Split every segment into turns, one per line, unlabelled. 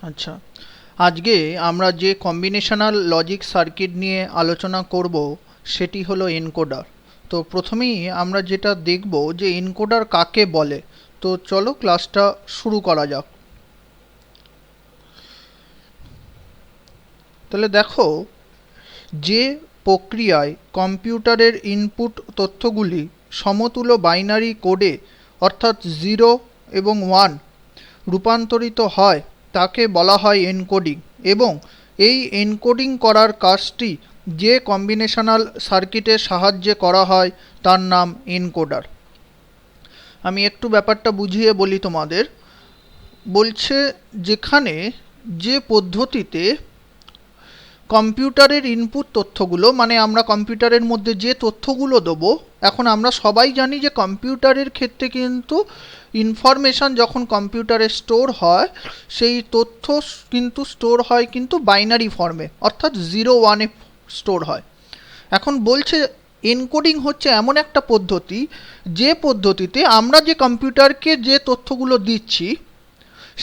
আচ্ছা, আজকে আমরা যে কম্বিনেশনাল লজিক সার্কিট নিয়ে আলোচনা করব সেটি হলো এনকোডার। তো প্রথমেই আমরা যেটা দেখব যে এনকোডার কাকে বলে। তো চলো ক্লাসটা শুরু করা যাক। তাহলে দেখো, যে প্রক্রিয়ায় কম্পিউটারের ইনপুট তথ্যগুলি সমতুল্য বাইনারি কোডে অর্থাৎ 0 এবং 1 রূপান্তরিত হয় তাকে বলা হয় এনকোডিং, এবং এই এনকোডিং করার কাজটি যে কম্বিনেশনাল সার্কিটের সাহায্যে করা হয় তার নাম এনকোডার। আমি একটু ব্যাপারটা বুঝিয়ে বলি তোমাদের। বলছে যেখানে যে পদ্ধতিতে কম্পিউটারের ইনপুট তথ্যগুলো, মানে আমরা কম্পিউটারের মধ্যে যে তথ্যগুলো দেবো, এখন আমরা সবাই জানি যে কম্পিউটারের ক্ষেত্রে কিন্তু ইনফরমেশান যখন কম্পিউটারে স্টোর হয় সেই তথ্য কিন্তু স্টোর হয় কিন্তু বাইনারি ফর্মে, অর্থাৎ 0-1-এ স্টোর হয়। এখন বলছে এনকোডিং হচ্ছে এমন একটা পদ্ধতি যে পদ্ধতিতে আমরা যে কম্পিউটারকে যে তথ্যগুলো দিচ্ছি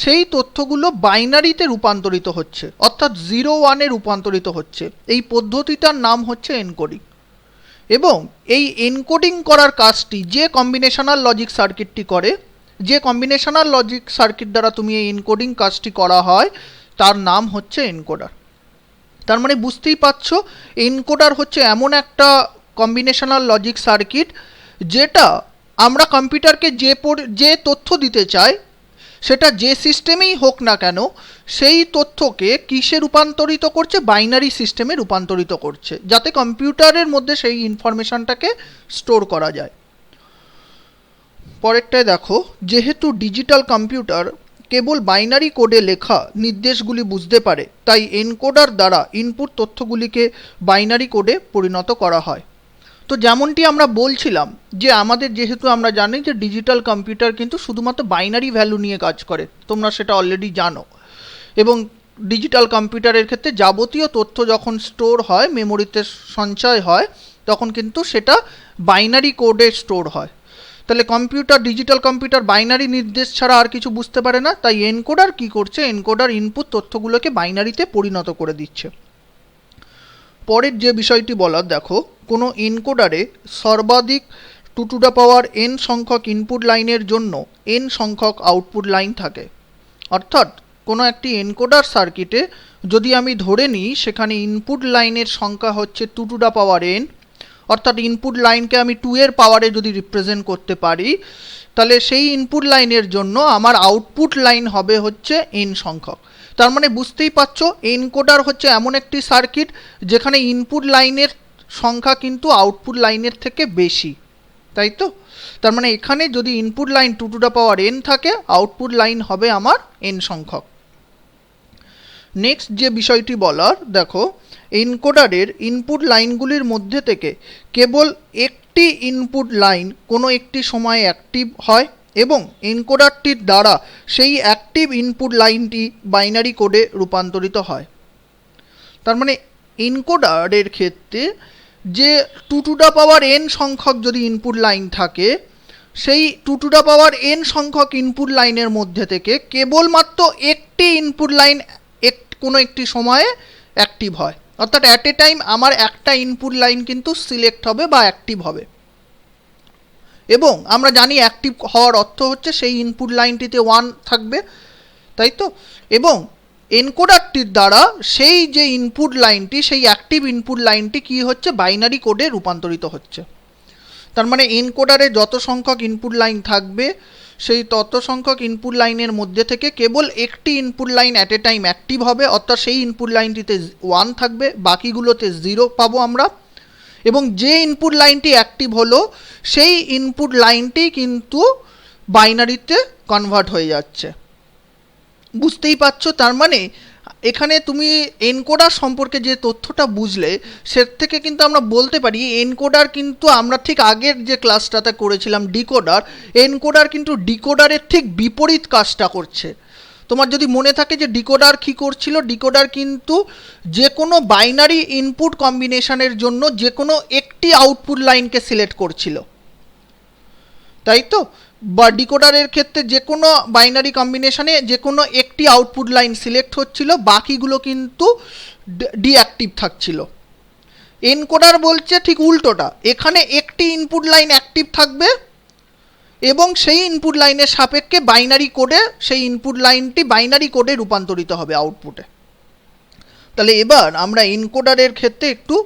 সেই তথ্যগুলো বাইনারিতে রূপান্তরিত হচ্ছে, অর্থাৎ 0-1-এ রূপান্তরিত হচ্ছে। এই পদ্ধতিটার নাম হচ্ছে এনকোডিং। এবং এই এনকোডিং করার কাজটি যে কম্বিনেশনাল লজিক সার্কিটটি করে, যে কম্বিনেশনাল লজিক সার্কিট দ্বারা তুমি এই এনকোডিং কাজটি করা হয় তার নাম হচ্ছে এনকোডার। তার মানে বুঝতেই পারছো, এনকোডার হচ্ছে এমন একটা কম্বিনেশনাল লজিক সার্কিট যেটা আমরা কম্পিউটারকে যে তথ্য দিতে চাই সেটা যে সিস্টেমেই হোক না কেন সেই তথ্যকে কিসে রূপান্তরিত করছে, বাইনারি সিস্টেমে রূপান্তরিত করছে, যাতে কম্পিউটারের মধ্যে সেই ইনফরমেশনটাকে স্টোর করা যায়। পরেরটায় দেখো, যেহেতু ডিজিটাল কম্পিউটার কেবল বাইনারি কোডে লেখা নির্দেশগুলি বুঝতে পারে, তাই এনকোডার দ্বারা ইনপুট তথ্যগুলিকে বাইনারি কোডে পরিণত করা হয়। তো যেমনটি আমরা বলছিলাম যে আমাদের যেহেতু আমরা জানি যে ডিজিটাল কম্পিউটার কিন্তু শুধুমাত্র বাইনারি ভ্যালু নিয়ে কাজ করে, তোমরা সেটা অলরেডি জানো। এবং ডিজিটাল কম্পিউটারের ক্ষেত্রে যাবতীয় তথ্য যখন স্টোর হয়, মেমোরিতে সঞ্চয় হয়, তখন কিন্তু সেটা বাইনারি কোডে স্টোর হয়। তাহলে ডিজিটাল কম্পিউটার বাইনারি নির্দেশ ছাড়া আর কিছু বুঝতে পারে না, তাই এনকোডার কি করছে, এনকোডার ইনপুট তথ্যগুলোকে বাইনারিতে পরিণত করে দিচ্ছে। পরের যে বিষয়টি বলার, দেখো, কোনো এনকোডারে সর্বাধিক 2n সংখ্যক ইনপুট লাইনের জন্য n সংখ্যক আউটপুট লাইন থাকে। অর্থাৎ কোনো একটি এনকোডার সার্কিটে যদি আমি ধরে নিই সেখানে ইনপুট লাইনের সংখ্যা হচ্ছে 2n, অর্থাৎ ইনপুট লাইনকে আমি 2 এর পাওয়ারে যদি রিপ্রেজেন্ট করতে পারি, তাহলে সেই ইনপুট লাইনের জন্য আমার আউটপুট লাইন হবে হচ্ছে n সংখ্যক। তার মানে বুঝতেই পারছো, এনকোডার হচ্ছে এমন একটি সার্কিট যেখানে ইনপুট লাইনের সংখ্যা কিন্তু আউটপুট লাইনের থেকে বেশি, তাই তো? তার মানে এখানে যদি ইনপুট লাইন 2n থাকে, আউটপুট লাইন হবে আমার n সংখ্যক। নেক্সট যে বিষয়টি বলার, দেখো, এনকোডারের ইনপুট লাইনগুলির মধ্যে থেকে কেবল একটি ইনপুট লাইন কোনো একটি সময়ে অ্যাক্টিভ হয় এবং এনকোডারটির দ্বারা সেই অ্যাক্টিভ ইনপুট লাইনটি বাইনারি কোডে রূপান্তরিত হয়। তার মানে এনকোডারের ক্ষেত্রে যে 2n সংখ্যক যদি ইনপুট লাইন থাকে, সেই 2n সংখ্যক ইনপুট লাইনের মধ্যে থেকে কেবলমাত্র একটি ইনপুট লাইন কোনো একটি সময়ে অ্যাক্টিভ হয়, অর্থাৎ অ্যাট এ টাইম আমার একটা ইনপুট লাইন কিন্তু সিলেক্ট হবে বা অ্যাক্টিভ হবে। এবং আমরা জানি অ্যাক্টিভ হওয়ার অর্থ হচ্ছে সেই ইনপুট লাইনটিতে 1 থাকবে, তাই তো? এবং এনকোডারটির দ্বারা সেই যে ইনপুট লাইনটি, সেই অ্যাক্টিভ ইনপুট লাইনটি কি হচ্ছে, বাইনারি কোডে রূপান্তরিত হচ্ছে। তার মানে এনকোডারে যত সংখ্যক ইনপুট লাইন থাকবে সেই তত সংখ্যক ইনপুট লাইনের মধ্যে থেকে কেবল একটি input line at a time active হবে, অর্থাৎ সেই ইনপুট লাইনটিতে 1 থাকবে, বাকিগুলোতে 0 পাবো আমরা। এবং যে ইনপুট লাইনটি অ্যাক্টিভ হলো সেই ইনপুট লাইনটি কিন্তু বাইনারিতে কনভার্ট হয়ে যাচ্ছে। বুঝতেই পারছো? তার মানে এখানে তুমি এনকোডার সম্পর্কে যে তথ্যটা বুঝলে সে থেকে কিন্তু আমরা বলতে পারি এনকোডার কিন্তু, আমরা ঠিক আগের যে ক্লাসটাতে করেছিলাম ডিকোডার, এনকোডার কিন্তু ডিকোডারের ঠিক বিপরীত কাজটা করছে। তোমার যদি মনে থাকে যে ডিকোডার কী করছিল, ডিকোডার কিন্তু যে কোনো বাইনারি ইনপুট কম্বিনেশনের জন্য যে কোনো একটি আউটপুট লাইনকে সিলেক্ট করছিল, তাই তো? বা ডিকোডারের ক্ষেত্রে যে কোনো বাইনারি কম্বিনেশনে যে কোনো একটি আউটপুট লাইন সিলেক্ট হচ্ছিল, বাকিগুলো কিন্তু ডিঅ্যাক্টিভ থাকছিল। এনকোডার বলছে ঠিক উল্টোটা, এখানে একটি ইনপুট লাইন অ্যাক্টিভ থাকবে এবং সেই ইনপুট লাইনের সাপেক্ষে বাইনারি কোডে সেই ইনপুট লাইনটি বাইনারি কোডে রূপান্তরিত হবে আউটপুটে। তাহলে এবার আমরা এনকোডারের ক্ষেত্রে একটু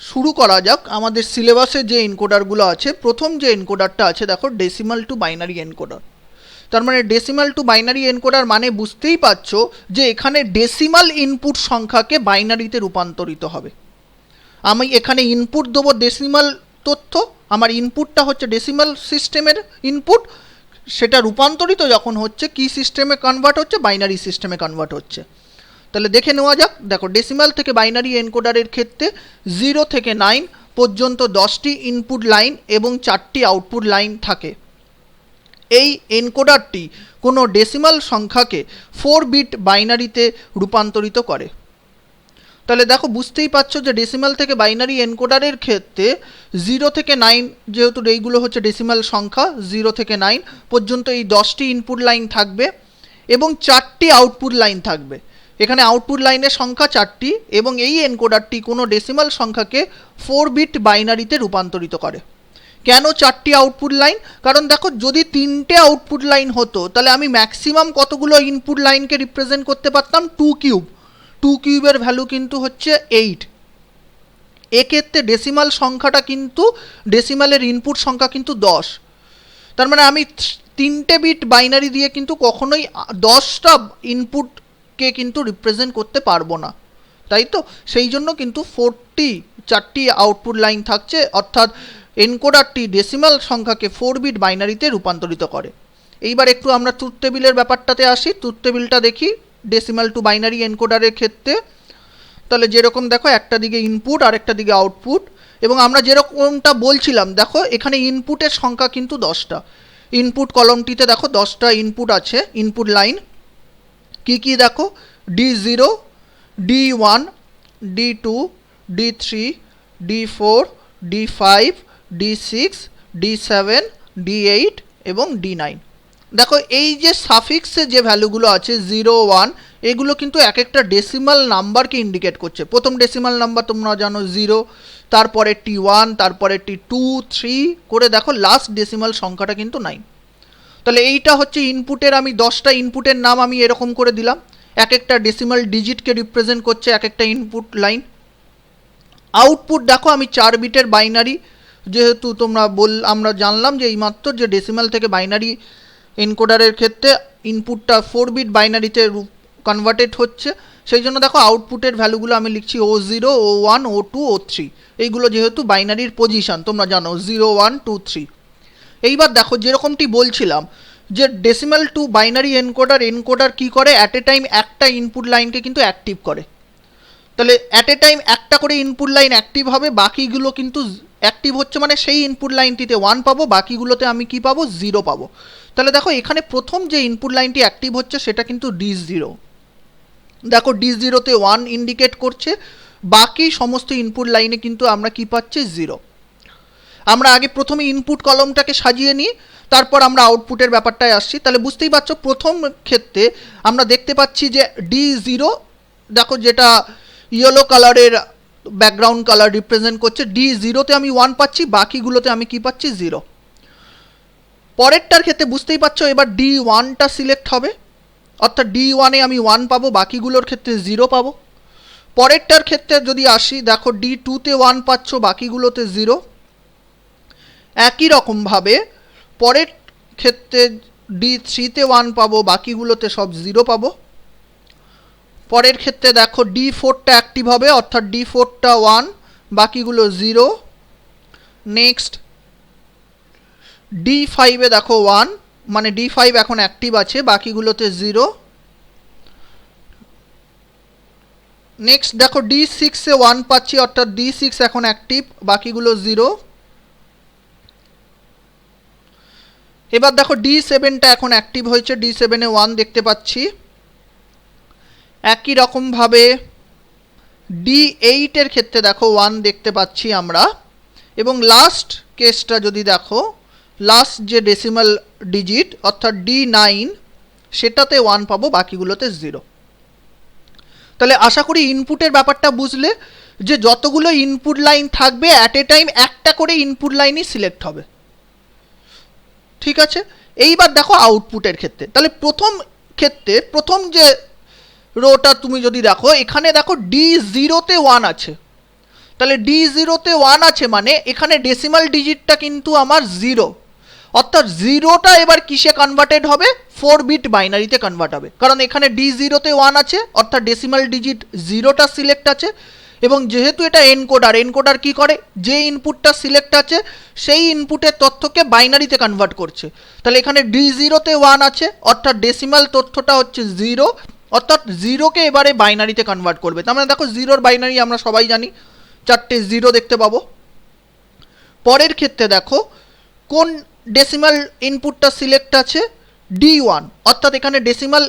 শুরু করা যাক। আমাদের সিলেবাসে যে এনকোডারগুলো আছে, প্রথম যে এনকোডারটা আছে দেখো, ডেসিমাল টু বাইনারি এনকোডার। তার মানে ডেসিমাল টু বাইনারি এনকোডার মানে বুঝতেই পারছো যে এখানে ডেসিমাল ইনপুট সংখ্যাকে বাইনারিতে রূপান্তরিত হবে। আমি এখানে ইনপুট দেবো ডেসিমাল তথ্য, আমার ইনপুটটা হচ্ছে ডেসিমাল সিস্টেমের ইনপুট, সেটা রূপান্তরিত যখন হচ্ছে কি সিস্টেমে কনভার্ট হচ্ছে, বাইনারি সিস্টেমে কনভার্ট হচ্ছে। তাহলে দেখে নেওয়া যাক। দেখো, ডেসিমাল থেকে বাইনারি এনকোডারের ক্ষেত্রে 0 থেকে 9 পর্যন্ত 10টি ইনপুট লাইন এবং 4টি আউটপুট লাইন থাকে। এই এনকোডারটি কোনো ডেসিমাল সংখ্যাকে 4 বিট বাইনারিতে রূপান্তরিত করে। তাহলে দেখো, বুঝতেই পারছো যে ডেসিমাল থেকে বাইনারি এনকোডারের ক্ষেত্রে 0 থেকে 9, যেহেতু এইগুলো হচ্ছে ডেসিমাল সংখ্যা, 0 থেকে 9 পর্যন্ত এই 10টি ইনপুট লাইন থাকবে এবং 4টি আউটপুট লাইন থাকবে। এখানে আউটপুট লাইনের সংখ্যা 4টি এবং এই এনকোডারটি কোনো ডেসিমাল সংখ্যাকে 4 বিট বাইনারিতে রূপান্তরিত করে। কেন 4টি আউটপুট লাইন? কারণ দেখো, যদি 3টে আউটপুট লাইন হতো তাহলে আমি ম্যাক্সিমাম কতগুলো ইনপুট লাইনকে রিপ্রেজেন্ট করতে পারতাম? 2 কিউব। 2 কিউবের ভ্যালু কিন্তু হচ্ছে 8। এক্ষেত্রে ডেসিমাল সংখ্যাটা কিন্তু, ডেসিমালের ইনপুট সংখ্যা কিন্তু 10। তার মানে আমি 3টে বিট বাইনারি দিয়ে কিন্তু কখনোই 10টা ইনপুটকে কিন্তু রিপ্রেজেন্ট করতে পারবো না, তাই তো? সেই জন্য কিন্তু 4টি আউটপুট লাইন থাকছে, অর্থাৎ এনকোডারটি ডেসিমাল সংখ্যাকে 4 বিট বাইনারিতে রূপান্তরিত করে। এইবার একটু আমরা ট্রুথ টেবিলের ব্যাপারটাতে আসি। ট্রুথ টেবিলটা দেখি ডেসিমাল টু বাইনারি এনকোডারের ক্ষেত্রে। তাহলে যেরকম দেখো, একটা দিকে ইনপুট আর একটা দিকে আউটপুট, এবং আমরা যেরকমটা বলছিলাম দেখো, এখানে ইনপুটের সংখ্যা কিন্তু 10টা। ইনপুট কলমটিতে দেখো 10টা ইনপুট আছে, ইনপুট লাইন। কি কি দেখো, D0, D1, D2, D3, D4, D5, D6, D7, D8 এবং D9। দেখো, এই যে সাফিক্সে যে ভ্যালুগুলো আছে 0, 1, এগুলো কিন্তু এক একটা ডেসিমাল নাম্বারকে ইন্ডিকেট করছে। প্রথম ডেসিমাল নাম্বার তোমরা জানো 0, তারপরে T1, তারপরে T2, 3 করে দেখো লাস্ট ডেসিমাল সংখ্যাটা কিন্তু 9। তাহলে এইটা হচ্ছে ইনপুটের, আমি 10টা ইনপুটের নাম আমি এরকম করে দিলাম, এক একটা ডেসিমাল ডিজিটকে রিপ্রেজেন্ট করছে এক একটা ইনপুট লাইন। আউটপুট দেখো, আমি 4 বিটের বাইনারি, যেহেতু আমরা জানলাম যে এইমাত্র যে ডেসিমাল থেকে বাইনারি এনকোডারের ক্ষেত্রে ইনপুটটা 4 বিট বাইনারিতে কনভার্টেড হচ্ছে, সেই জন্য দেখো আউটপুটের ভ্যালুগুলো আমি লিখছি O0, O1, O2, O3। এইগুলো যেহেতু বাইনারির পজিশন তোমরা জানো, 0, 1, 2, 3। এইবার দেখো, যেরকমটি বলছিলাম যে ডেসিমাল টু বাইনারি এনকোডার কি করে, অ্যাট এ টাইম একটা ইনপুট লাইনকে কিন্তু অ্যাক্টিভ করে। তাহলে অ্যাট এ টাইম একটা করে ইনপুট লাইন অ্যাক্টিভ হবে, বাকিগুলো কিন্তু অ্যাক্টিভ হচ্ছে, মানে সেই ইনপুট লাইনটিতে 1 পাবো, বাকিগুলোতে আমি কি পাবো? 0 পাবো। তাহলে দেখো, এখানে প্রথম যে ইনপুট লাইনটি অ্যাক্টিভ হচ্ছে সেটা কিন্তু D0। দেখো, D0তে 1 ইন্ডিকেট করছে, বাকি সমস্ত ইনপুট লাইনে কিন্তু আমরা কি পাচ্ছি? 0। আমরা আগে প্রথমে ইনপুট কলমটাকে সাজিয়ে নিই, তারপর আমরা আউটপুটের ব্যাপারটায় আসছি। তাহলে বুঝতেই পারছো, প্রথম ক্ষেত্রে আমরা দেখতে পাচ্ছি যে D0, দেখো যেটা ইয়েলো কালারের ব্যাকগ্রাউন্ড কালার রিপ্রেজেন্ট করছে, D0তে আমি 1 পাচ্ছি, বাকিগুলোতে আমি কি পাচ্ছি? 0। পরেরটার ক্ষেত্রে বুঝতেই পারছো, এবার D1টা সিলেক্ট হবে, অর্থাৎ D1-এ আমি 1 পাবো, বাকিগুলোর ক্ষেত্রে 0 পাবো। পরেরটার ক্ষেত্রে যদি আসি, দেখো D2তে 1 পাচ্ছ, বাকিগুলোতে 0। একই রকমভাবে পরের ক্ষেত্রে D3তে 1 পাবো, বাকিগুলোতে সব 0 পাবো। পরের ক্ষেত্রে দেখো D4টা অ্যাক্টিভ হবে, অর্থাৎ D4টা 1, বাকিগুলো 0। নেক্সট D5-এ দেখো 1, মানে D5 এখন অ্যাক্টিভ আছে, বাকিগুলোতে 0। নেক্সট দেখো D6-এ 1 পাচ্ছি, অর্থাৎ D6 এখন অ্যাক্টিভ, বাকিগুলো 0। এবার দেখো D7টা এখন অ্যাক্টিভ হয়েছে, D7-এ 1 দেখতে পাচ্ছি। একই রকমভাবে D8-এর ক্ষেত্রে দেখো 1 দেখতে পাচ্ছি আমরা। এবং লাস্ট কেসটা যদি দেখো, লাস্ট যে ডেসিমাল ডিজিট অর্থাৎ D9 সেটাতে 1 পাবো, বাকিগুলোতে 0। তাহলে আশা করি ইনপুটের ব্যাপারটা বুঝলে, যে যতগুলো ইনপুট লাইন থাকবে অ্যাট এ টাইম একটা করে ইনপুট লাইনই সিলেক্ট হবে। ঠিক আছে, এইবার দেখো আউটপুটের ক্ষেত্রে। তাহলে প্রথম ক্ষেত্রে প্রথম যে রোটা তুমি যদি দেখো, এখানে দেখো D0-তে 1 আছে। তাহলে D0-তে 1 আছে মানে এখানে ডেসিমাল ডিজিটটা কিন্তু আমার 0, অর্থাৎ 0টা এবার কিসে কনভার্টেড হবে? 4 বিট বাইনারিতে কনভার্ট হবে, কারণ এখানে D0-তে 1 আছে অর্থাৎ ডেসিমাল ডিজিট 0টা সিলেক্ট আছে। এবং যেহেতু এটা এনকোডার, এনকোডার কি করে? যে ইনপুটটা সিলেক্ট আছে সেই ইনপুটের তথ্যকে বাইনারিতে কনভার্ট করছে। তাহলে এখানে D0-তে 1 আছে অর্থাৎ ডেসিমাল তথ্যটা হচ্ছে 0, অর্থাৎ 0কে এবারে বাইনারিতে কনভার্ট করবে। তার মানে দেখো 0-র বাইনারি আমরা সবাই জানি, 4টে 0 দেখতে পাবো। পরের ক্ষেত্রে দেখো কোন ডেসিমাল ইনপুটটা সিলেক্ট আছে? D1, অর্থাৎ এখানে ডেসিমাল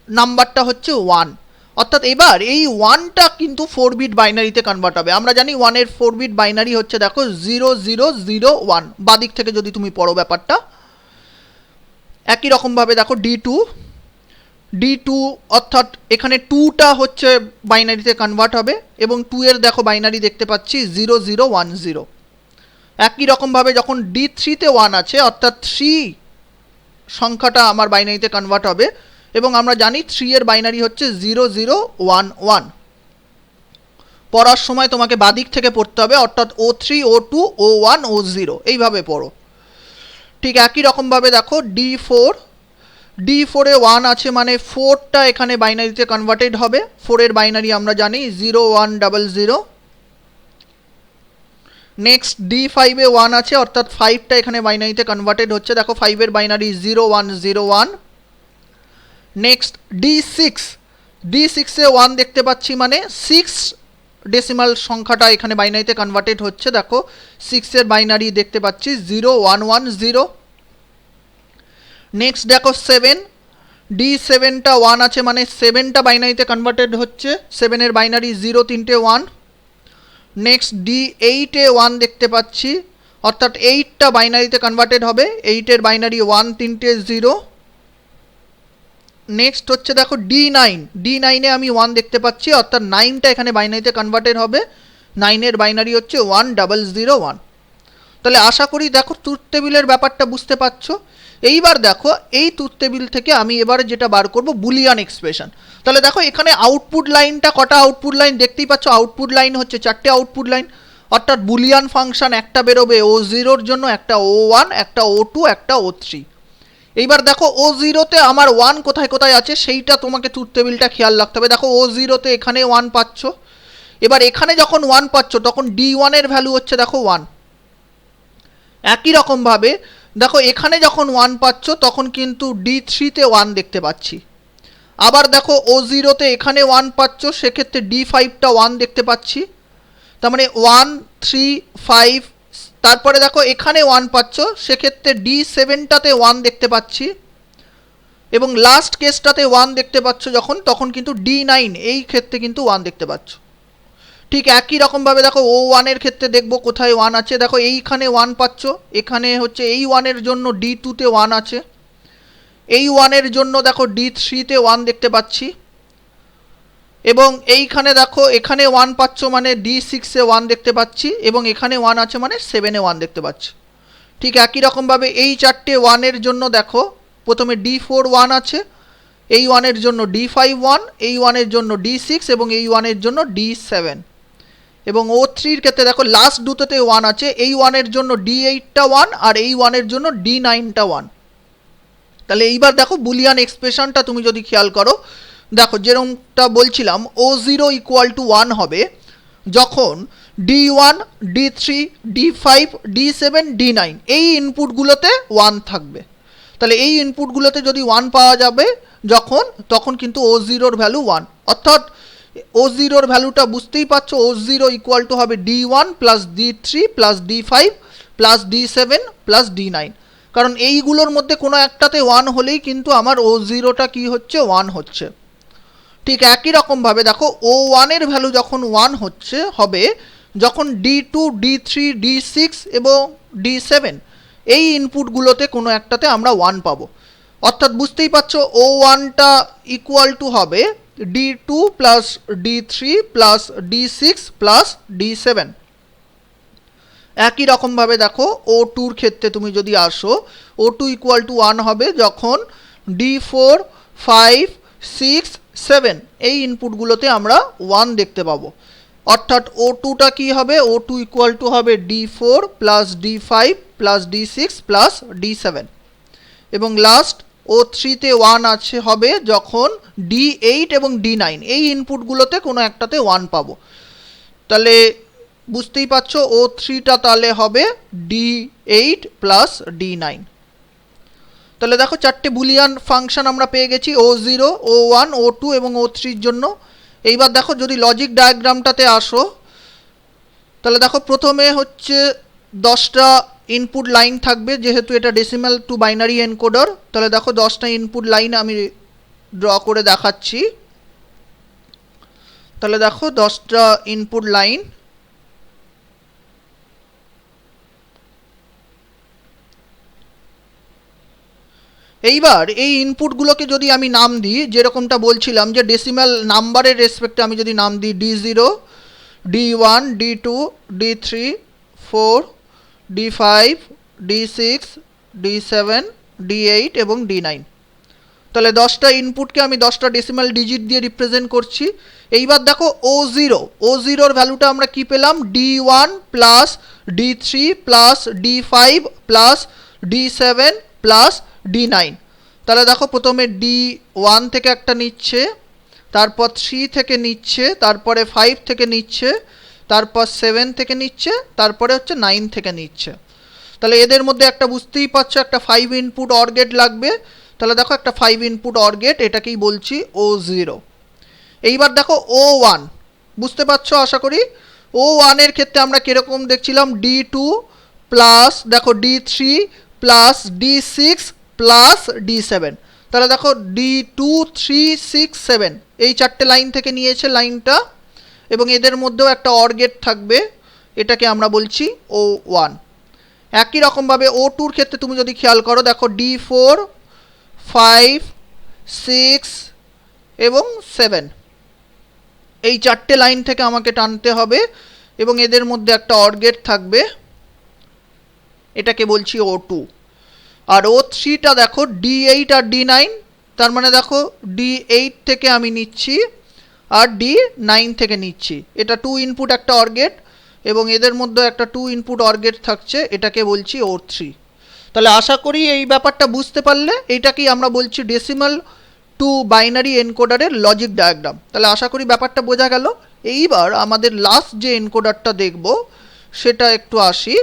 নাম্বারটা হচ্ছে 1, অর্থাৎ এবার এই 1টা কিন্তু 4 বিট বাইনারিতে কনভার্ট হবে। আমরা জানি 1-এর 4 বিট বাইনারি হচ্ছে দেখো 0001, বাদিক থেকে যদি তুমি পড়ো ব্যাপারটা। একই রকমভাবে দেখো D2 অর্থাৎ এখানে 2টা হচ্ছে বাইনারিতে কনভার্ট হবে এবং 2-এর দেখো বাইনারি দেখতে পাচ্ছি 0010। একই রকমভাবে যখন D3-তে 1 আছে অর্থাৎ 3 সংখ্যাটা আমার বাইনারিতে কনভার্ট হবে এবং আমরা জানি 3-এর বাইনারি হচ্ছে 0011। পড়ার সময় তোমাকে বাদিক থেকে পড়তে হবে, অর্থাৎ O3, O2, O1, O0 এইভাবে পড়ো। ঠিক একই রকমভাবে দেখো D4-এ 1 আছে মানে 4টা এখানে বাইনারিতে কনভার্টেড হবে। 4-এর বাইনারি আমরা জানি 0100। নেক্সট D5-এ 1 আছে অর্থাৎ 5টা এখানে বাইনারিতে কনভার্টেড হচ্ছে, দেখো 5-এর বাইনারি 0101। নেক্সট D6-এ 1 দেখতে পাচ্ছি মানে 6 ডেসিমাল সংখ্যাটা এখানে বাইনারিতে কনভার্টেড হচ্ছে, দেখো 6-এর বাইনারি দেখতে পাচ্ছি 0110। নেক্সট দেখো D7টা 1 আছে মানে 7টা বাইনারিতে কনভার্টেড হচ্ছে, 7-এর বাইনারি 03-1। নেক্সট D8-এ 1 দেখতে পাচ্ছি অর্থাৎ 8টা বাইনারিতে কনভার্টেড হবে, 8-এর বাইনারি 130। নেক্সট হচ্ছে দেখো D9-এ আমি 1 দেখতে পাচ্ছি অর্থাৎ 9টা এখানে বাইনারিতে কনভার্টেড হবে, 9-এর বাইনারি হচ্ছে 1001। তাহলে আশা করি দেখো ট্রুথ টেবিলের ব্যাপারটা বুঝতে পারছো। এইবার দেখো এই ট্রুথ টেবিল থেকে আমি এবারে যেটা বার করব বুলিয়ান এক্সপ্রেশন। তাহলে দেখো এখানে আউটপুট লাইনটা কটা আউটপুট লাইন দেখতেই পাচ্ছ, আউটপুট লাইন হচ্ছে 4টে আউটপুট লাইন, অর্থাৎ বুলিয়ান ফাংশন একটা বেরোবে O0-র জন্য, একটা O1, একটা O2, একটা O3। এইবার দেখো O0-তে আমার 1 কোথায় কোথায় আছে সেইটা তোমাকে ট্রুথ টেবিলটা খেয়াল রাখতে হবে। দেখো O0-তে এখানে 1 পাচ্ছ, এবার এখানে যখন 1 পাচ্ছ তখন D1-এর ভ্যালু হচ্ছে দেখো 1। একই রকমভাবে দেখো এখানে যখন 1 পাচ্ছ তখন কিন্তু D3-তে 1 দেখতে পাচ্ছি। আবার দেখো O0-তে এখানে 1 পাচ্ছ, সেক্ষেত্রে D5টা 1 দেখতে পাচ্ছি। তার মানে 1, 3, 5। তারপরে দেখো এখানে 1 পাচ্ছ, সেক্ষেত্রে D7টাতে 1 দেখতে পাচ্ছি এবং লাস্ট কেসটাতে 1 দেখতে পাচ্ছ যখন, তখন কিন্তু D9 এই ক্ষেত্রে কিন্তু 1 দেখতে পাচ্ছ। ঠিক একই রকমভাবে দেখো O1-এর ক্ষেত্রে দেখবো কোথায় 1 আছে। দেখো এইখানে 1 পাচ্ছ, এখানে হচ্ছে এই 1-এর জন্য D2-তে 1 আছে, এই 1-এর জন্য দেখো D3-তে 1 দেখতে পাচ্ছি এবং এইখানে দেখো এখানে 1 পাচ্ছ মানে D6-এ 1 দেখতে পাচ্ছি এবং এখানে 1 আছে মানে 7-এ 1 দেখতে পাচ্ছি। ঠিক একই রকমভাবে এই 4টে 1-এর জন্য দেখো প্রথমে D4 1 আছে, এই 1-এর জন্য D5 1, এই 1-এর জন্য D6 এবং এই 1-এর জন্য D7 এবং O3-র ক্ষেত্রে দেখো লাস্ট দুটোতে 1 আছে, এই 1-এর জন্য D8টা 1 আর এই 1-এর জন্য D9টা 1। তাহলে এইবার দেখো বুলিয়ান এক্সপ্রেশনটা তুমি যদি খেয়াল করো, দেখো যেরকমটা বলছিলাম O0 = 1 হবে যখন D1, D3, D5, D7, D9 এই ইনপুটগুলোতে 1 থাকবে। তাহলে এই ইনপুটগুলোতে যদি 1 পাওয়া যাবে যখন, তখন কিন্তু O0-র ভ্যালু 1, অর্থাৎ O0-র ভ্যালুটা বুঝতেই পারছো, O0 = হবে D1 plus D3 plus D5 plus D7 plus D9, কারণ এইগুলোর মধ্যে কোনো একটাতে 1 হলেই কিন্তু আমার O0টা কি হচ্ছে 1 হচ্ছে। ঠিক একই রকমভাবে দেখো O1-এর ভ্যালু যখন 1 হচ্ছে হবে যখন D2, D3, D6 এবং D7 এই ইনপুটগুলোতে কোনো একটাতে আমরা 1 পাবো। অর্থাৎ বুঝতেই পারছো O1টা ইকুয়াল টু হবে D2 plus D3 plus D6 plus D7। একই রকমভাবে দেখো O2র ক্ষেত্রে তুমি যদি আসো, O2 ইকুয়াল টু 1 হবে যখন D4 5 6 7 এই ইনপুটগুলোতে আমরা 1 দেখতে পাবো। অর্থাৎ O2টা কি হবে, O2 ইকুয়াল টু হবে D4 plus D5 plus D6 plus D7। এবং লাস্ট O3তে 1 আছে হবে যখন D8 এবং D9 এই ইনপুটগুলোতে কোনো একটাতে 1 পাবো। তাহলে বুঝতেই পারছো O3টা তাহলে হবে D8 প্লাস D9। তাহলে দেখো চারটে বুলিয়ান ফাংশন আমরা পেয়ে গেছি O0, O1, O2 এবং O3র জন্য। এইবার দেখো যদি লজিক ডায়াগ্রামটাতে আসো, তাহলে দেখো প্রথমে হচ্ছে 10টা ইনপুট লাইন থাকবে, যেহেতু এটা ডেসিমাল টু বাইনারি এনকোডার। তাহলে দেখো 10টা ইনপুট লাইন আমি ড্র করে দেখাচ্ছি। তাহলে দেখো 10টা ইনপুট লাইন। এইবার এই ইনপুটগুলোকে যদি আমি নাম দিই, যেরকমটা বলছিলাম যে ডেসিমাল নাম্বারের রেসপেক্টে আমি যদি নাম দিই D0, D1, D2, D3, 4, D5, D6, D7, D8 এবং D9। তাহলে 10টা ইনপুটকে আমি 10টা ডেসিমাল ডিজিট দিয়ে রিপ্রেজেন্ট করছি। এইবার দেখো O0-র ভ্যালুটা আমরা কি পেলাম, D1 plus D3 plus D5 plus D7 plus D9। তাহলে দেখো প্রথমে D1 থেকে একটা নিচ্ছে, তারপর 3 থেকে নিচ্ছে, তারপরে 5 থেকে নিচ্ছে, তারপর 7 থেকে নিচ্ছে, তারপরে হচ্ছে 9 থেকে নিচ্ছে। তাহলে এদের মধ্যে একটা বুঝতেই পারছো একটা 5 ইনপুট অর গেট লাগবে। তাহলে দেখো একটা 5 ইনপুট অর গেট, এটাকেই বলছি O0। এইবার দেখো O1, বুঝতে পারছো আশা করি। O1 এর ক্ষেত্রে আমরা কীরকম দেখছিলাম, D2 প্লাস দেখো D3 plus D6 plus D7। তাহলে দেখো D2 3 6 7 এই চারটে লাইন থেকে নিয়েছে লাইনটা, এবং এদের মধ্যেও একটা অর গেট থাকবে, এটাকে আমরা বলছি O1। একই রকমভাবে O2র ক্ষেত্রে তুমি যদি খেয়াল করো, দেখো D4 5 6 এবং 7 এই চারটে লাইন থেকে আমাকে টানতে হবে, এবং এদের মধ্যে একটা অর গেট থাকবে, এটাকে বলছি O2। আর O3টা দেখো D8 আর D9, তার মানে দেখো D8 থেকে আমি নিচ্ছি আর D9 থেকে নিচ্ছি। এটা 2 ইনপুট একটা অর গেট, এবং এদের মধ্যে একটা 2 ইনপুট অর গেট থাকছে, এটাকে বলছি O3। তাহলে আশা করি এই ব্যাপারটা বুঝতে পারলে। এইটাকেই আমরা বলছি ডেসিমাল টু বাইনারি এনকোডারের লজিক ডায়াগ্রাম। তাহলে আশা করি ব্যাপারটা বোঝা গেল। এইবার আমাদের লাস্ট যে এনকোডারটা দেখব সেটা একটু আসি,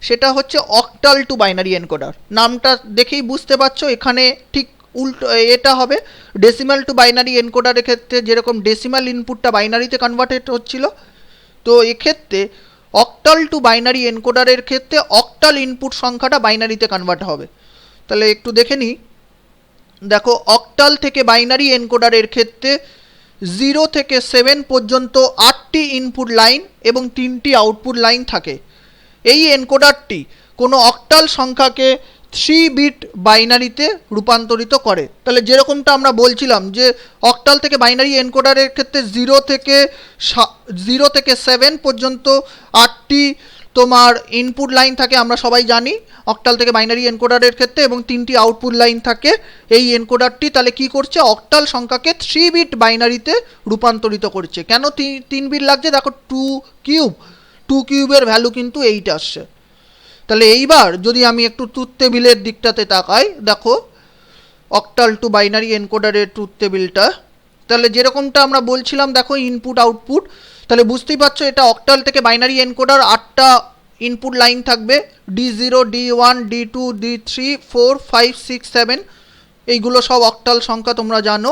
সেটা হচ্ছে অক্টাল টু বাইনারি এনকোডার। নামটা দেখেই বুঝতে পারছো এখানে ঠিক উল্টো এটা হবে। ডেসিমাল টু বাইনারি এনকোডারের ক্ষেত্রে যেরকম ডেসিমাল ইনপুটটা বাইনারিতে কনভার্টেড হচ্ছিল, তো এক্ষেত্রে অক্টাল টু বাইনারি এনকোডারের ক্ষেত্রে অক্টাল ইনপুট সংখ্যাটা বাইনারিতে কনভার্ট হবে। তাহলে একটু দেখে নিই। দেখো অক্টাল থেকে বাইনারি এনকোডারের ক্ষেত্রে 0 থেকে 7 পর্যন্ত 8টি ইনপুট লাইন এবং 3টি আউটপুট লাইন থাকে। এই এনকোডারটি কোনো অক্টাল সংখ্যাকে 3 বিট বাইনারিতে রূপান্তরিত করে। তাহলে যেরকমটা আমরা বলছিলাম যে অক্টাল থেকে বাইনারি এনকোডারের ক্ষেত্রে 0 থেকে 7 পর্যন্ত 8টি তোমার ইনপুট লাইন থাকে, আমরা সবাই জানি অক্টাল থেকে বাইনারি এনকোডারের ক্ষেত্রে, এবং 3টি আউটপুট লাইন থাকে। এই এনকোডারটি তাহলে কি করছে, অক্টাল সংখ্যাকে 3 বিট বাইনারিতে রূপান্তরিত করছে। কেন 3 বিট লাগছে, দেখো 2 কিউবের ভ্যালু কিন্তু 8 আসছে। তাহলে এইবার যদি আমি একটু ট্রুথ টেবিলের দিকটাতে তাকাই, দেখো অক্টাল টু বাইনারি এনকোডারের ট্রুথ টেবিলটা, তাহলে যেরকমটা আমরা বলছিলাম দেখো ইনপুট আউটপুট, তাহলে বুঝতেই পারছো এটা অক্টাল থেকে বাইনারি এনকোডার 8টা ইনপুট লাইন থাকবে, D0, D1, D2, D3, 4, 5, 6, 7 এইগুলো সব অক্টাল সংখ্যা তোমরা জানো।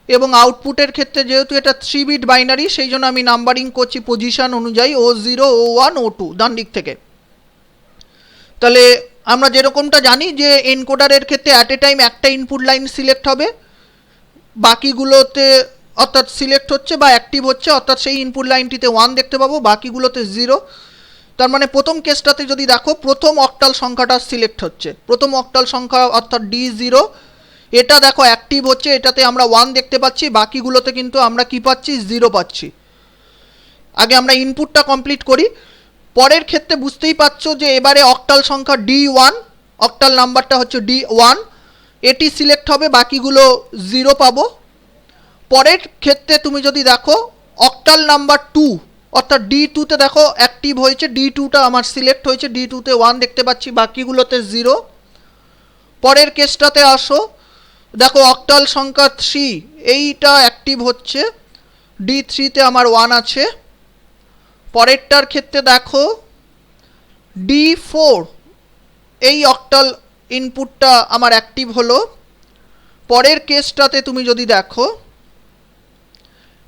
এবং আউটপুটের ক্ষেত্রে যেহেতু এটা 3 বিট বাইনারি, সেই জন্য আমি নাম্বারিং করছি পজিশন অনুযায়ী O0, O1, O2 ডান দিক থেকে। তাহলে আমরা যেরকমটা জানি যে এনকোডারের ক্ষেত্রে অ্যাট এ টাইম একটা ইনপুট লাইন সিলেক্ট হবে, বাকিগুলোতে অর্থাৎ সিলেক্ট হচ্ছে বা অ্যাক্টিভ হচ্ছে, অর্থাৎ সেই ইনপুট লাইনটিতে 1 দেখতে পাবো, বাকিগুলোতে 0। তার মানে প্রথম কেসটাতে যদি দেখো প্রথম অক্টাল সংখ্যাটা সিলেক্ট হচ্ছে, প্রথম অক্টাল সংখ্যা অর্থাৎ D0, এটা দেখো অ্যাক্টিভ হচ্ছে, এটাতে আমরা 1 দেখতে পাচ্ছি, বাকিগুলোতে কিন্তু আমরা কি পাচ্ছি 0 পাচ্ছি। আগে আমরা ইনপুটটা কমপ্লিট করি। পরের ক্ষেত্রে বুঝতেই পারছো যে এবারে অক্টাল সংখ্যা D1, অক্টাল নাম্বারটা হচ্ছে D1, এটি সিলেক্ট হবে, বাকিগুলো 0 পাবো। পরের ক্ষেত্রে তুমি যদি দেখো অক্টাল নাম্বার 2 অর্থাৎ D2তে দেখো অ্যাক্টিভ হয়েছে, D2টা আমার সিলেক্ট হয়েছে, D2তে 1 দেখতে পাচ্ছি, বাকিগুলোতে 0। পরের কেসটাতে আসো, দেখো অক্টাল সংখ্যা 3 এইটা অ্যাক্টিভ হচ্ছে, D3তে আমার 1 আছে। পরেরটার ক্ষেত্রে দেখো D4 এই অক্টাল ইনপুটটা আমার অ্যাক্টিভ হলো। পরের কেসটাতে তুমি যদি দেখো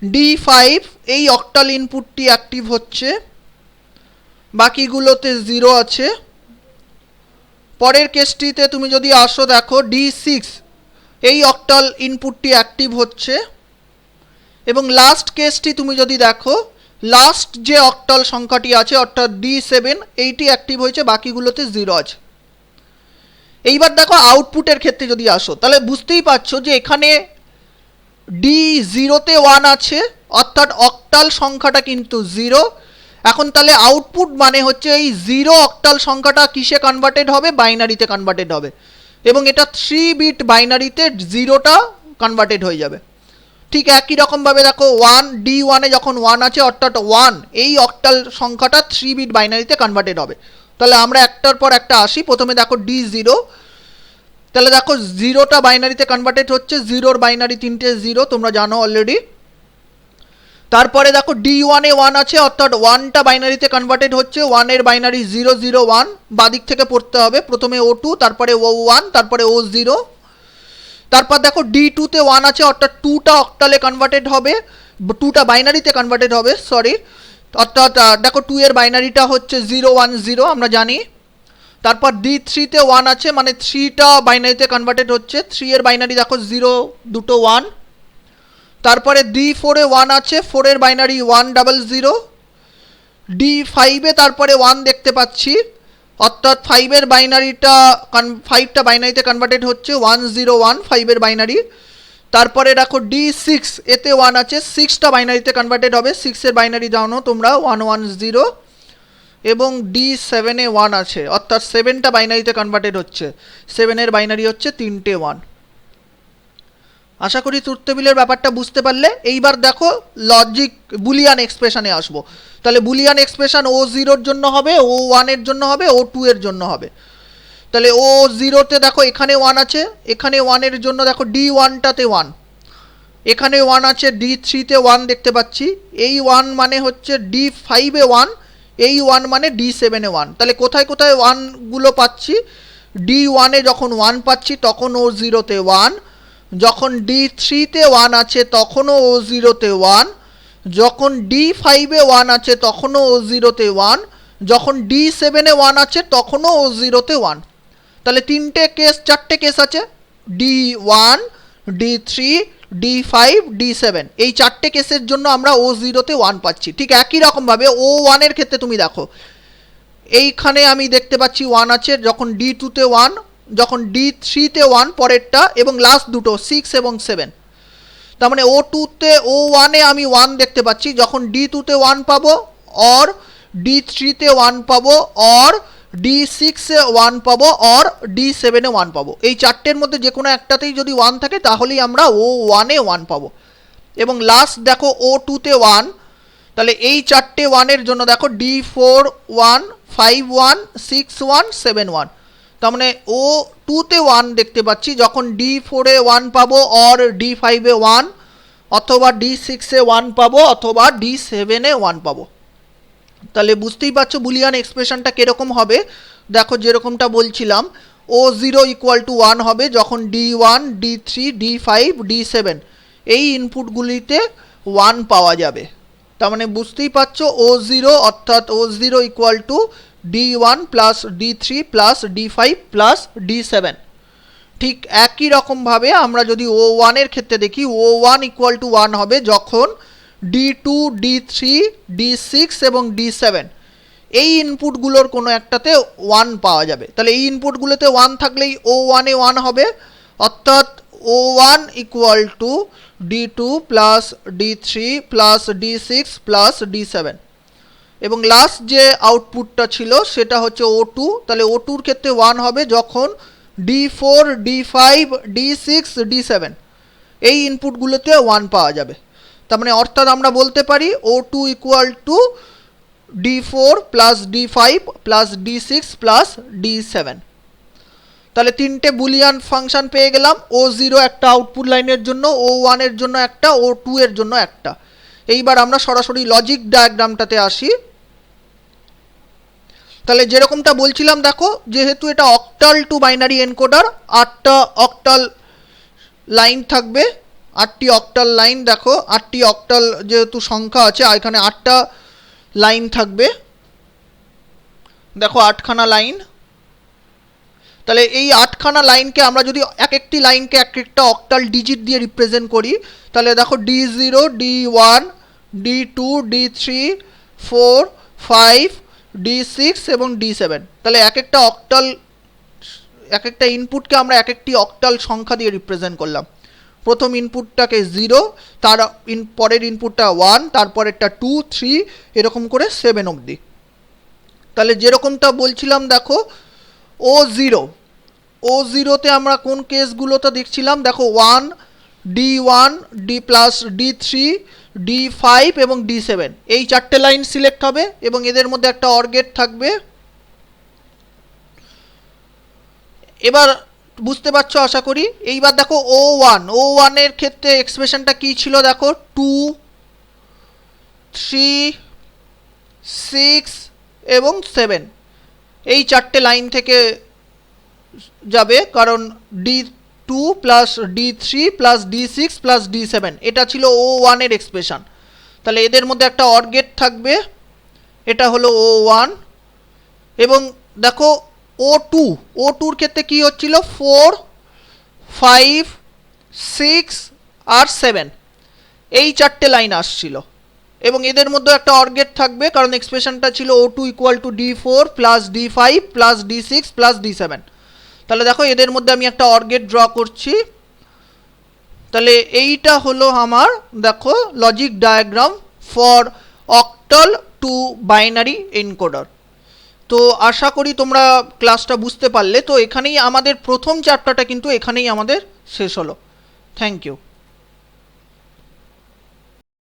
D5 এই অক্টাল ইনপুটটি অ্যাক্টিভ হচ্ছে, বাকিগুলোতে 0 আছে। পরের কেসটিতে তুমি যদি আসো দেখো D6 এই অক্টাল ইনপুটটি অ্যাক্টিভ হচ্ছে, এবং লাস্ট কেসটি তুমি যদি দেখো লাস্ট যে অক্টাল সংখ্যাটি আছে অর্থাৎ D7 এইটি অ্যাক্টিভ হয়েছে, বাকিগুলোতে 0 আছে। এইবার দেখো আউটপুটের ক্ষেত্রে যদি আসো তাহলে বুঝতেই পারছো যে এখানে D0তে 1 আছে অর্থাৎ অক্টাল সংখ্যাটা কিন্তু 0। এখন তাহলে আউটপুট মানে হচ্ছে এই 0 অক্টাল সংখ্যাটা কিসে কনভার্টেড হবে, বাইনারিতে কনভার্টেড হবে, এবং এটা 3 বিট বাইনারিতে 0টা কনভার্টেড হয়ে যাবে। ঠিক একই রকমভাবে দেখো D1-এ যখন 1 আছে অর্থাৎ 1 এই অক্টাল সংখ্যাটা 3 বিট বাইনারিতে কনভার্টেড হবে। তাহলে আমরা একটার পর একটা আসি। প্রথমে দেখো D0, তাহলে দেখো 0টা বাইনারিতে কনভার্টেড হচ্ছে, 0-র বাইনারি 3টে 0 তোমরা জানো অলরেডি। তারপরে দেখো D1-এ 1 আছে অর্থাৎ 1টা বাইনারিতে কনভার্টেড হচ্ছে, 1-এর বাইনারি 001, বাদিক থেকে পড়তে হবে, প্রথমে O2 তারপরে O1 তারপরে O0। তারপর দেখো D2-তে 1 আছে অর্থাৎ 2টা অক্টালে কনভার্টেড হবে, 2টা বাইনারিতে কনভার্টেড হবে, সরি, অর্থাৎ দেখো 2-এর বাইনারিটা হচ্ছে 010 আমরা জানি। তারপর D3-তে 1 আছে মানে 3টা বাইনারিতে কনভার্টেড হচ্ছে, 3-এর বাইনারি দেখো 0 দুটো 1। তারপরে D4-এ 1 আছে, 4-এর বাইনারি 100। D5-এ তারপরে 1 দেখতে পাচ্ছি অর্থাৎ 5-এর বাইনারিটা 5টা বাইনারিতে কনভার্টেড হচ্ছে, 101 5-এর বাইনারি। তারপরে দেখো D6 এতে 1 আছে, 6টা বাইনারিতে কনভার্টেড হবে, 6-এর বাইনারি জানো তোমরা 110। এবং D7-এ 1 আছে অর্থাৎ 7টা বাইনারিতে কনভার্টেড হচ্ছে, 7-এর বাইনারি হচ্ছে 3টে 1। আশা করি ট্রুথ টেবিলের ব্যাপারটা বুঝতে পারলে। এইবার দেখো লজিক বুলিয়ান এক্সপ্রেশনে আসবো। তাহলে বুলিয়ান এক্সপ্রেশন O0-র জন্য হবে, O1-এর জন্য হবে, O2-এর জন্য হবে। তাহলে O0-তে দেখো এখানে 1 আছে, এখানে 1-এর জন্য দেখো D1টাতে 1, এখানে 1 আছে, D3-তে 1 দেখতে পাচ্ছি, এই 1 মানে হচ্ছে D5-এ 1, এই 1 মানে D7-এ 1। তাহলে কোথায় কোথায় 1গুলো পাচ্ছি, D1-এ যখন 1 পাচ্ছি তখন O0-তে 1, যখন D3-তে 1 আছে তখনও O0-তে 1, যখন D5-এ 1 আছে তখনও O0-তে 1, যখন D7-এ 1 আছে তখনও O0-তে 1। তাহলে 4টে কেস আছে, D1, D3, D5, D7, এই 4টে কেসের জন্য আমরা O0-তে 1 পাচ্ছি। ঠিক একই রকমভাবে O1-এর ক্ষেত্রে তুমি দেখো এইখানে আমি দেখতে পাচ্ছি 1 আছে, যখন D2-তে 1, যখন D3-তে 1 পরেরটা, এবং লাস্ট দুটো 6 এবং 7। তার মানে O1-এ আমি 1 দেখতে পাচ্ছি, যখন D2-তে 1 পাবো, অর D3-তে 1 পাবো, অর D6-এ 1 পাবো, অর D7-এ 1 পাবো। এই 4টের মধ্যে যে কোনো একটাতেই যদি 1 থাকে তাহলেই আমরা O1-এ 1 পাবো। এবং লাস্ট দেখো O2-তে 1, তাহলে এই 4টে 1-এর জন্য দেখো D4 1, 5 1, 6 1, 7 1। তার মানে O2-তে 1 দেখতে পাচ্ছি, যখন D4-এ 1 পাবো, অর D5-এ 1, অথবা D6-এ 1 পাবো, অথবা D7-এ 1 পাবো। তাহলে বুঝতেই পারছো বুলিয়ান এক্সপ্রেশনটা কীরকম হবে। দেখো যেরকমটা বলছিলাম, O0 = 1 হবে যখন D1, D3, D5, D7 এই ইনপুটগুলিতে 1 পাওয়া যাবে। তার মানে বুঝতেই পারছো O0 অর্থাৎ O0 = D1 plus D3 plus D5 plus D7। ঠিক একই রকমভাবে আমরা যদি O1-এর ক্ষেত্রে দেখি, O1 = 1 হবে যখন D2, D3, D6 এবং D7 এই ইনপুটগুলোর কোনো একটাতে 1 পাওয়া যাবে। তাহলে এই ইনপুটগুলোতে 1 থাকলেই O1 এ 1 হবে, অর্থাৎ O1 equal to D2 plus D3 plus D6 plus D7, এবং লাস্ট যে আউটপুটটা ছিল সেটা হচ্ছে O2। তাহলে O2-র ক্ষেত্রে 1 হবে যখন D4 D5 D6 D7 এই ইনপুটগুলোতে 1 পাওয়া যাবে। তার মানে অর্থাৎ আমরা বলতে পারি O2 equal to D4 plus D5 plus D6 plus D7। তাহলে তিনটে বুলিয়ান ফাংশন পেয়ে গেলাম। O0 একটা আউটপুট লাইনের জন্য, O1 এর জন্য একটা, O2 এর জন্য একটা। এইবার আমরা সরাসরি লজিক ডায়াগ্রামটাতে আসি। তাহলে যেরকমটা বলছিলাম, দেখো যেহেতু এটা অক্টাল টু বাইনারি এনকোডার, 8টা অক্টাল লাইন থাকবে, 8টি অক্টাল লাইন। দেখো 8টি অক্টাল যেহেতু সংখ্যা আছে, এখানে 8টা লাইন থাকবে। দেখো 8খানা লাইন। তাহলে এই 8খানা লাইনকে আমরা যদি এক একটি লাইনকে এক একটা অক্টাল ডিজিট দিয়ে রিপ্রেজেন্ট করি, তাহলে দেখো D0 D1 D2 D3 4 5 D6 এবং D7। তাহলে এক একটা অক্টাল, এক একটা ইনপুটকে আমরা এক একটি অক্টাল সংখ্যা দিয়ে রিপ্রেজেন্ট করলাম। প্রথম ইনপুটটাকে 0, তার পরের ইনপুটটা 1, তারপরেরটা 2 3, এরকম করে 7 অবধি। তাহলে যেরকমটা বলছিলাম, দেখো O0তে আমরা কোন কেসগুলোতে দেখছিলাম, দেখো 1 D1 D plus D3 D5 এবং D7 এই 4টে লাইন সিলেক্ট হবে এবং এদের মধ্যে একটা অর গেট থাকবে। এবার বুঝতে পারছো আশা করি। এইবার দেখো O1 এর ক্ষেত্রে এক্সপ্রেশনটা কি ছিল, দেখো 2 3 6 এবং 7 এই 4টে লাইন থেকে যাবে, কারণ D2 plus D3 plus D6 plus D7 এটা ছিল O1 এর এক্সপ্রেশন। তাহলে এদের মধ্যে একটা অর গেট থাকবে, এটা হলো O1। এবং দেখো O2-র ক্ষেত্রে কি হচ্ছিল, 4 5 6 আর 7 এই 4টে লাইন আসছিল, এবং এদের মধ্যে একটা অর গেট থাকবে, কারণ এক্সপ্রেশনটা ছিল O2 equal to D4 plus D5 plus D6 plus D7। তাহলে দেখো এদের মধ্যে আমি একটা অর গেট ড্র করছি। তাহলে এইটা হলো আমার, দেখো, logic diagram for octal to binary encoder. তো আশা করি তোমরা ক্লাসটা বুঝতে পারলে। তো এখানেই আমাদের প্রথম চ্যাপ্টারটা কিন্তু এখানেই আমাদের শেষ হলো। Thank you.